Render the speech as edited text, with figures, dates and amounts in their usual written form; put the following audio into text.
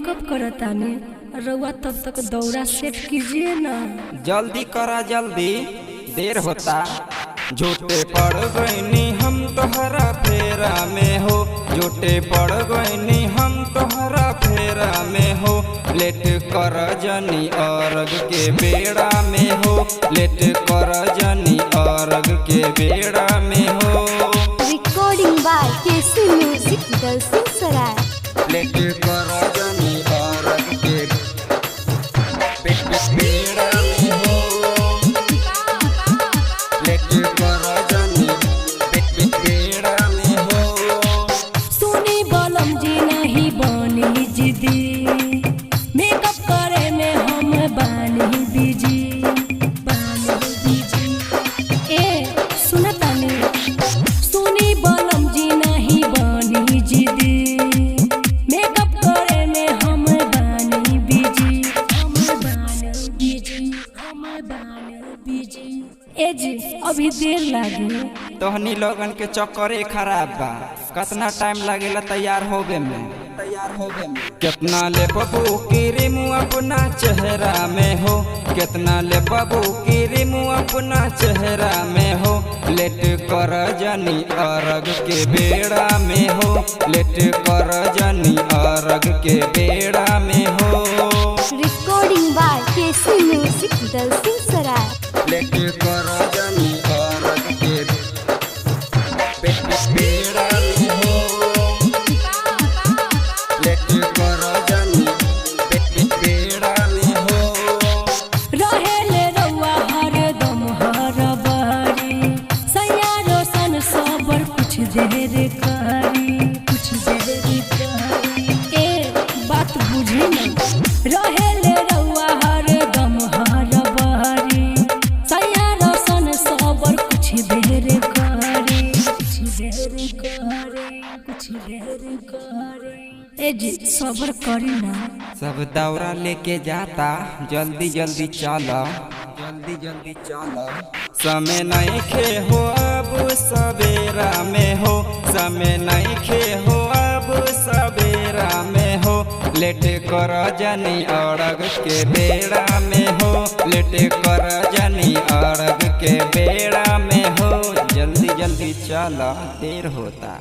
Makeup करतानी रउआ तब तक दौरा सेट कीजिए ना। जल्दी करा जल्दी, देर होता। झूठे पड़ गईनी हम तोहरा फेरा में हो, झूठे पड़ गईनी हम तोहरा फेरा में हो। लेट कर जनी अर्घ के बेड़ा में हो, लेट कर जनी अर्घ के बेड़ा में हो। Recording by KC music Dalsinghsarai. Late कर जनी अर्घ के बेड़ा में हो, लेट कर जनी बेड़ा में हो। सुनी बलम जी नहीं बनी जिदी, मेकअप करे में हम बानी बिजी, बानी बिजी। ए सुनतानी, सुनी बलम जी नहीं बनी जिदी, मेकअप करे में हम बानी बिजी, हम बानी बिजी, हम बानी बिजी। ए जी अभी देर लागे। तोहनी लोगन के चक्करे खराब बा, कितना टाइम लगेला तैयार होगे में, तैयार होगे में। कितना ले बबू क्रीम अपना चेहरा में हो, कितना ले बबू क्रीम अपना चेहरा में हो। लेट कर जनी अर्घ के बेड़ा में हो, लेट कर जनी अर्घ के बेड़ा में हो। Recording by KC music Dalsinghsarai. Late कर जनी अर्घ के बेड़ा में हो, लेट कर जनी बेड़ा में हो। रहेले रउआ हरदम हर बारी, सैया रोशन सबर कुछ देर करी, कुछ देर करी। ए बात बुझी न, रहेले रउआ हरदम हर बारी, सैया रोशन सबर कुछ देर करी, कुछ देर करी, कुछ देर करी। ए जी सबर करी ना। सब दौरा लेके जाता, जल्दी जल्दी चलो, जल्दी जल्दी चलो। समय नहीं खे हो अब सवेरा में हो, समय नहीं खे हो अब सवेरा में हो। लेट कर जनी अर्घ के बेड़ा में हो, लेट कर जनी अर्घ के बेड़ा में हो। जल्दी जल्दी चलो, देर होता।